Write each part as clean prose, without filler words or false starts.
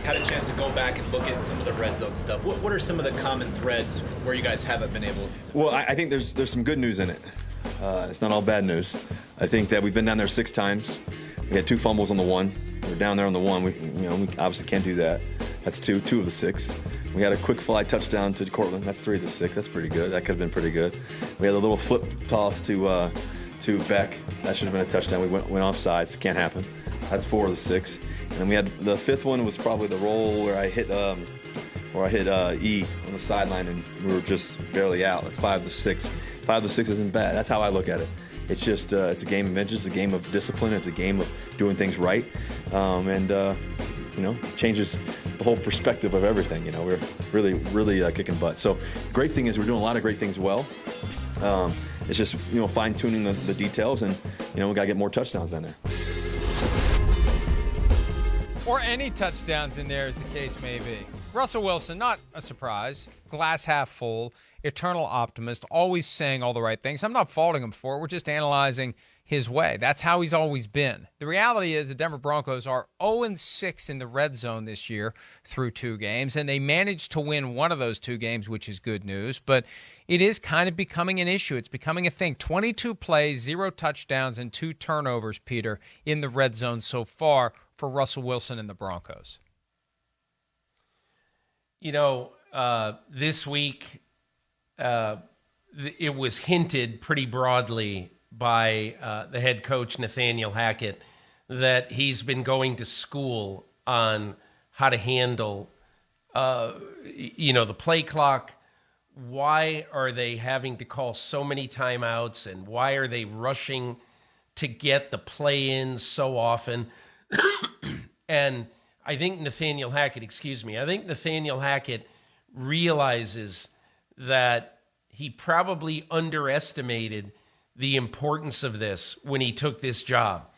had a chance to go back and look at some of the red zone stuff. What are some of the common threads where you guys haven't been able to? Well, I think there's some good news in it. It's not all bad news. I think that we've been down there 6 times. We had 2 fumbles on the 1. We're down there on the 1. We obviously can't do that. That's 2 of the 6. We had a quick fly touchdown to Cortland. That's 3 of the 6. That's pretty good. That could have been pretty good. We had a little flip toss to Beck. That should have been a touchdown. We went offside, so it can't happen. That's 4 of the 6. And then we had the 5th one was probably the roll where I hit E on the sideline and we were just barely out. That's 5 of the 6. 5 of the 6 isn't bad. That's how I look at it. It's just it's a game of inches, a game of discipline. It's a game of doing things right, and it changes the whole perspective of everything. We're really kicking butt. So great thing is we're doing a lot of great things well. It's just fine tuning the details, and we got to get more touchdowns down there. Or any touchdowns in there, as the case may be. Russell Wilson, not a surprise. Glass half full, eternal optimist, always saying all the right things. I'm not faulting him for it. We're just analyzing his way. That's how he's always been. The reality is the Denver Broncos are 0-6 in the red zone this year through 2 games, and they managed to win one of those 2 games, which is good news. But it is kind of becoming an issue. It's becoming a thing. 22 plays, 0 touchdowns, and 2 turnovers, Peter, in the red zone so far for Russell Wilson and the Broncos. This week it was hinted pretty broadly by the head coach, Nathaniel Hackett, that he's been going to school on how to handle, the play clock. Why are they having to call so many timeouts, and why are they rushing to get the play in so often? And I think Nathaniel Hackett realizes that he probably underestimated the importance of this when he took this job.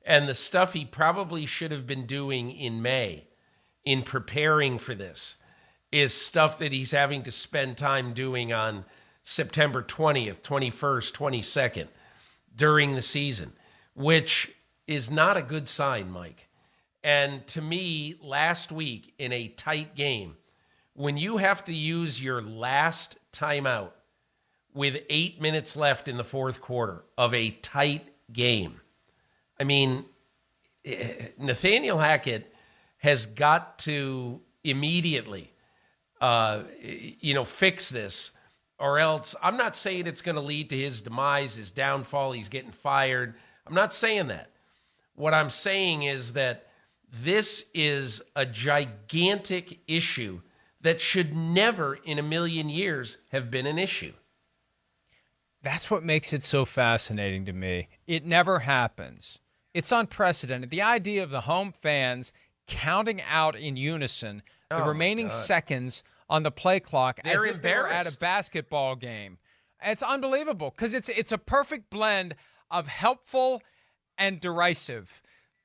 And the stuff he probably should have been doing in May in preparing for this is stuff that he's having to spend time doing on September 20th, 21st, 22nd during the season, which is not a good sign, Mike. And to me, last week in a tight game, when you have to use your last timeout with 8 minutes left in the 4th quarter of a tight game, I mean, Nathaniel Hackett has got to immediately, fix this, or else I'm not saying it's going to lead to his demise, his downfall, he's getting fired. I'm not saying that. What I'm saying is that this is a gigantic issue that should never in a million years have been an issue. That's what makes it so fascinating to me. It never happens. It's unprecedented. The idea of the home fans counting out in unison the remaining seconds on the play clock as if they were at a basketball game. It's unbelievable because it's a perfect blend of helpful and derisive.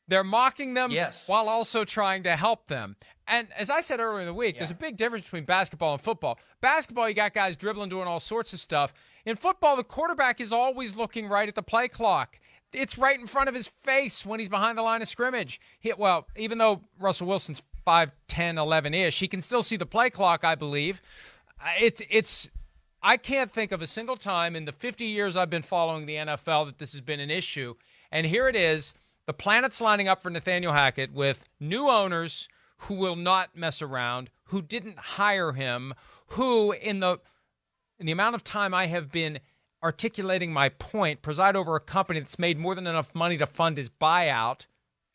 They're mocking them while also trying to help them. And as I said earlier in the week, there's a big difference between basketball and football. Basketball, you got guys dribbling, doing all sorts of stuff. In football, the quarterback is always looking right at the play clock. It's right in front of his face when he's behind the line of scrimmage. Even though Russell Wilson's 5'10", 11-ish, he can still see the play clock, I believe. I can't think of a single time in the 50 years I've been following the NFL that this has been an issue. And here it is. The planet's lining up for Nathaniel Hackett with new owners who will not mess around, who didn't hire him, who in the amount of time I have been articulating my point, preside over a company that's made more than enough money to fund his buyout,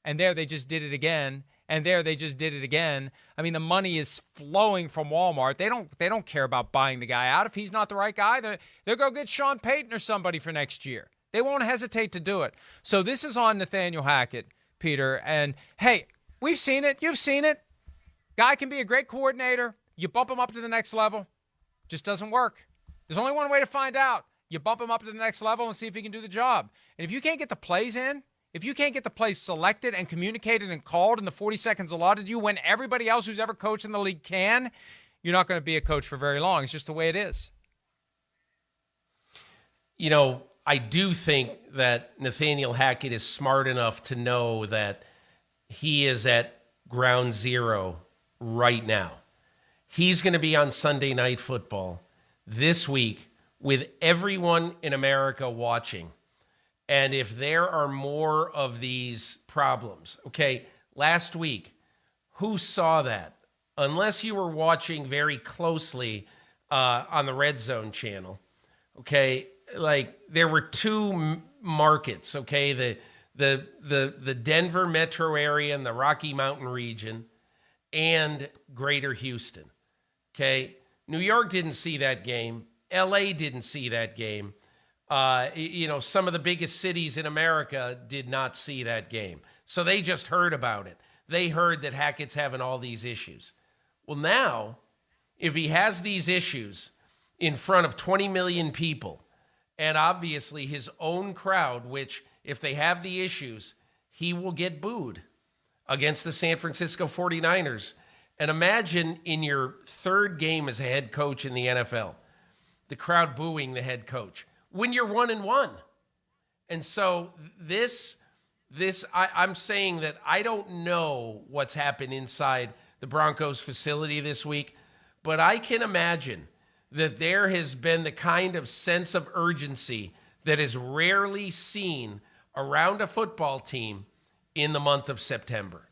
and there they just did it again, and there they just did it again. I mean, the money is flowing from Walmart. They don't care about buying the guy out. If he's not the right guy, they'll go get Sean Payton or somebody for next year. They won't hesitate to do it. So this is on Nathaniel Hackett, Peter. And, hey, we've seen it. You've seen it. Guy can be a great coordinator. You bump him up to the next level. Just doesn't work. There's only one way to find out. You bump him up to the next level and see if he can do the job. And if you can't get the plays in, if you can't get the plays selected and communicated and called in the 40 seconds allotted you when everybody else who's ever coached in the league can, you're not going to be a coach for very long. It's just the way it is. I do think that Nathaniel Hackett is smart enough to know that he is at ground zero right now. He's going to be on Sunday Night Football this week with everyone in America watching. And if there are more of these problems, okay, last week, who saw that? Unless you were watching very closely on the Red Zone channel, okay, like there were two markets, okay, the Denver metro area and the Rocky Mountain region and Greater Houston, okay? New York didn't see that game. LA didn't see that game. Some of the biggest cities in America did not see that game. So they just heard about it. They heard that Hackett's having all these issues. Well, now, if he has these issues in front of 20 million people, and obviously his own crowd, which if they have the issues, he will get booed against the San Francisco 49ers. And imagine in your third game as a head coach in the NFL, the crowd booing the head coach when you're 1-1. And so I'm saying that I don't know what's happened inside the Broncos facility this week, but I can imagine that there has been the kind of sense of urgency that is rarely seen around a football team in the month of September.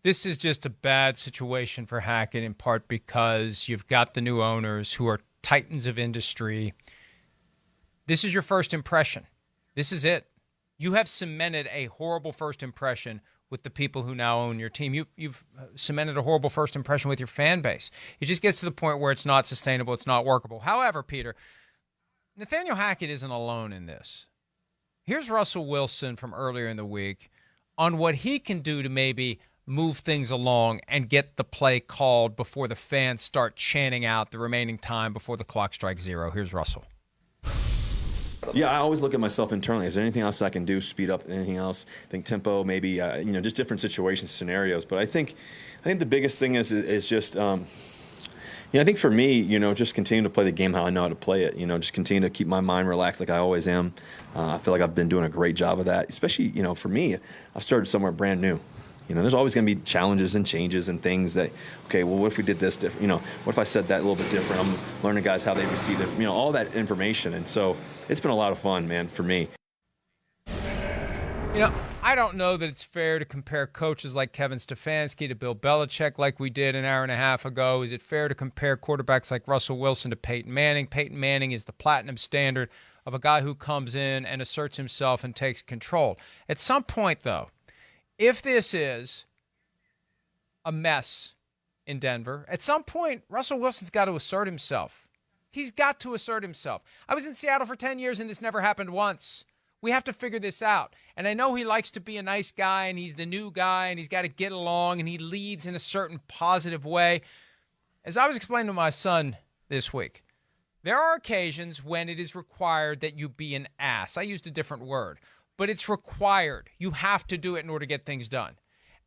This is just a bad situation for Hackett, in part because you've got the new owners who are titans of industry. This is your first impression. This is it. You have cemented a horrible first impression with the people who now own your team. You've cemented a horrible first impression with your fan base. It just gets to the point where it's not sustainable, it's not workable. However, Peter, Nathaniel Hackett isn't alone in this. Here's Russell Wilson from earlier in the week on what he can do to maybe move things along and get the play called before the fans start chanting out the remaining time before the clock strikes zero. Here's Russell. Yeah, I always look at myself internally. Is there anything else I can do, speed up anything else? I think tempo, maybe, just different situations, scenarios. But I think the biggest thing is just, I think for me, just continue to play the game how I know how to play it. Just continue to keep my mind relaxed like I always am. I feel like I've been doing a great job of that, especially, for me, I've started somewhere brand new. There's always going to be challenges and changes and things that, okay, well, what if we did this different? What if I said that a little bit different? I'm learning guys how they receive it, all that information. And so it's been a lot of fun, man, for me. I don't know that it's fair to compare coaches like Kevin Stefanski to Bill Belichick like we did an hour and a half ago. Is it fair to compare quarterbacks like Russell Wilson to Peyton Manning? Peyton Manning is the platinum standard of a guy who comes in and asserts himself and takes control. At some point, though, if this is a mess in Denver, at some point, Russell Wilson's got to assert himself. He's got to assert himself. I was in Seattle for 10 years, and this never happened once. We have to figure this out. And I know he likes to be a nice guy, and he's the new guy, and he's got to get along, and he leads in a certain positive way. As I was explaining to my son this week, there are occasions when it is required that you be an ass. I used a different word. But it's required. You have to do it in order to get things done.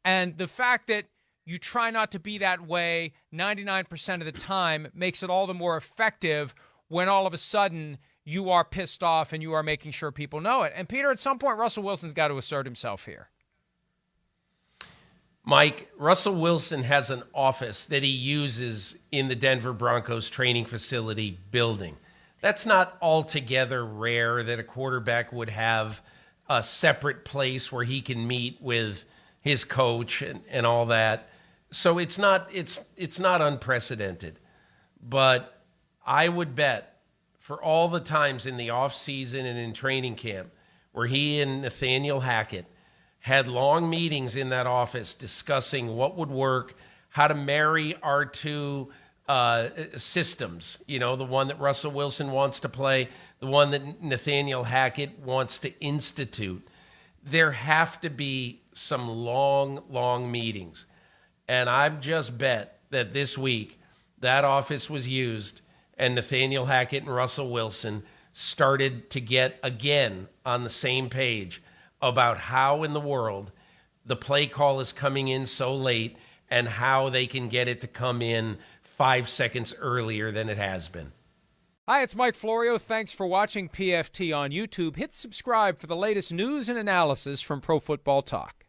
And the fact that you try not to be that way 99% of the time makes it all the more effective when all of a sudden you are pissed off and you are making sure people know it. And Peter, at some point, Russell Wilson's got to assert himself here. Mike, Russell Wilson has an office that he uses in the Denver Broncos training facility building. That's not altogether rare that a quarterback would have a separate place where he can meet with his coach and all that. So it's not unprecedented. But I would bet for all the times in the offseason and in training camp where he and Nathaniel Hackett had long meetings in that office discussing what would work, how to marry our two systems, the one that Russell Wilson wants to play, the one that Nathaniel Hackett wants to institute. There have to be some long meetings. And I've just bet that this week that office was used and Nathaniel Hackett and Russell Wilson started to get again on the same page about how in the world the play call is coming in so late and how they can get it to come in 5 seconds earlier than it has been. Hi, it's Mike Florio. Thanks for watching PFT on YouTube. Hit subscribe for the latest news and analysis from Pro Football Talk.